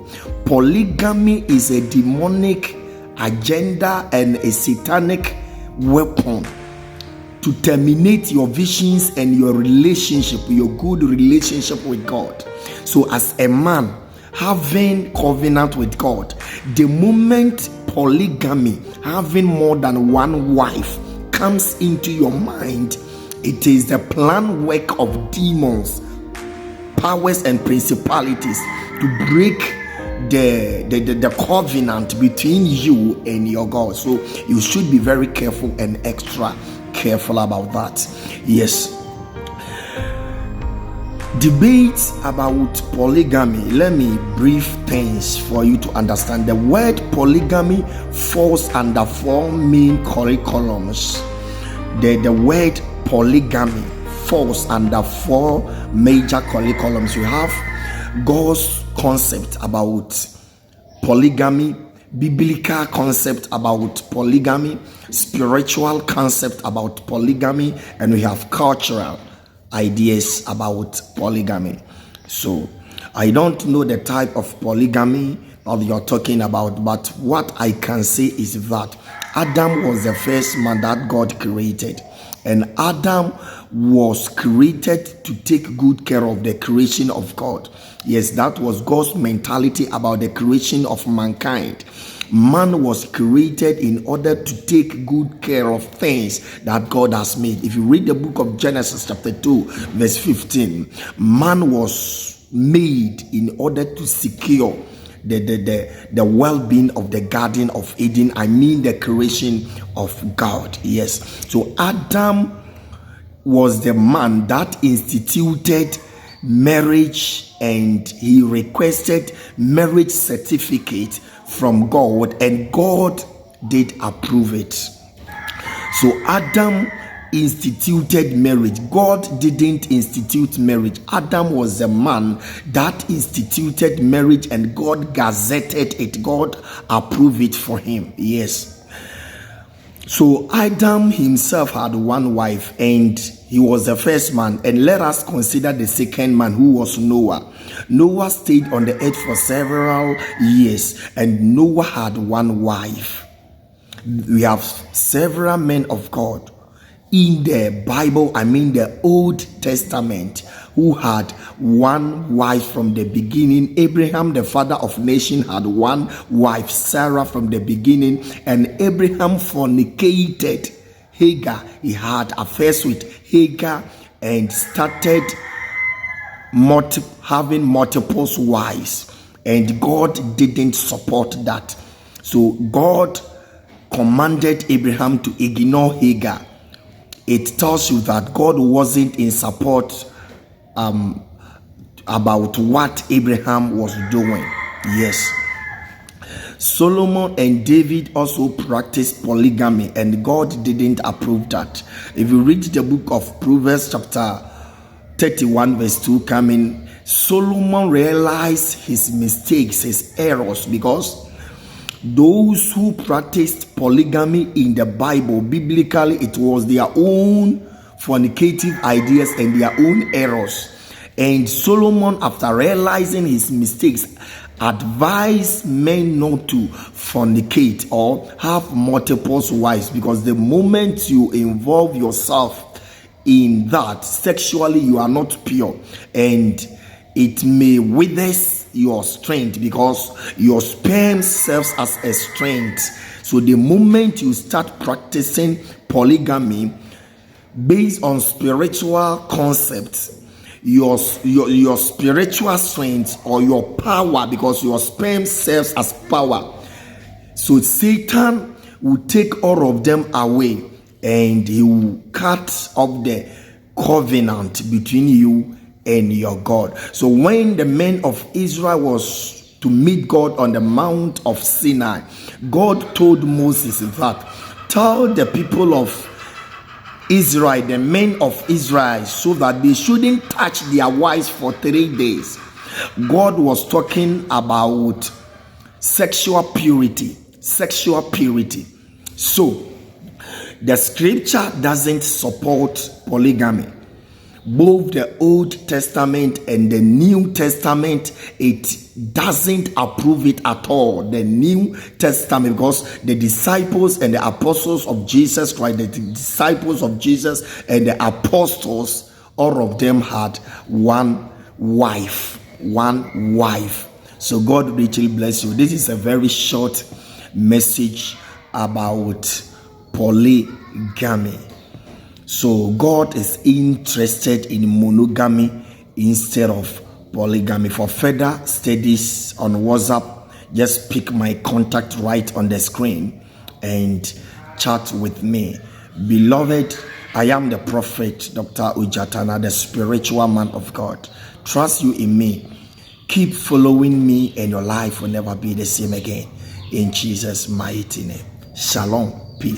people. Polygamy is a demonic agenda and a satanic weapon to terminate your visions and your relationship, your good relationship with God. So as a man having covenant with God, the moment polygamy, having more than one wife, comes into your mind, it is the planned work of demons, powers and principalities to break the covenant between you and your God. So you should be very careful and extra careful about that. Yes. Debates about polygamy. Let me brief things for you to understand. The word polygamy falls under four main curriculums. The word polygamy falls under four major curriculums. You have God's concept about polygamy, biblical concept about polygamy, spiritual concept about polygamy, and we have cultural ideas about polygamy. So I don't know the type of polygamy that you're talking about, but what I can say is that Adam was the first man that God created, and Adam was created to take good care of the creation of God. Yes, that was God's mentality about the creation of mankind. Man was created in order to take good care of things that God has made. If you read the book of Genesis chapter 2 verse 15, man was made in order to secure the well-being of the Garden of Eden. I mean the creation of God. Yes. So Adam was the man that instituted marriage, and he requested marriage certificate from God, and God did approve it. So Adam instituted marriage. God didn't institute marriage. Adam was the man that instituted marriage, and God gazetted it. God approved it for him. Yes. So Adam himself had one wife, and he was the first man. And let us consider the second man, who was Noah. Noah stayed on the earth for several years, and Noah had one wife. We have several men of God in the Bible, I mean the Old Testament, who had one wife from the beginning. Abraham, the father of nation, had one wife, Sarah, from the beginning, and Abraham fornicated Hagar. He had affairs with Hagar and started having multiple wives, and God didn't support that. So God commanded Abraham to ignore Hagar. It tells you that God wasn't in support about what Abraham was doing. Yes. Solomon and David also practiced polygamy, and God didn't approve that. If you read the book of Proverbs chapter 31 verse 2 coming, Solomon realized his mistakes, his errors, because those who practiced polygamy in the Bible, biblically, it was their own fornicative ideas and their own errors. And Solomon, after realizing his mistakes, advised men not to fornicate or have multiple wives, because the moment you involve yourself in that sexually, you are not pure, and it may wither your strength, because your sperm serves as a strength. So the moment you start practicing polygamy based on spiritual concepts, your spiritual strength or your power, because your sperm serves as power, so Satan will take all of them away, and he will cut off the covenant between you and your God. So when the men of Israel was to meet God on the Mount of Sinai, God told Moses that, tell the people of Israel, the men of Israel, so that they shouldn't touch their wives for 3 days. God was talking about sexual purity. So the scripture doesn't support polygamy, both the Old Testament and the New Testament, it doesn't approve it at all. The New Testament, because the disciples and the apostles of Jesus Christ, the disciples of Jesus and the apostles, all of them had one wife. So God richly bless you. This is a very short message about polygamy. So God is interested in monogamy instead of polygamy. For further studies on WhatsApp, just pick my contact right on the screen and chat with me. Beloved, I am the prophet, Dr. Ogyatanaa, the spiritual man of God. Trust you in me. Keep following me and your life will never be the same again. In Jesus' mighty name. Shalom. Peace.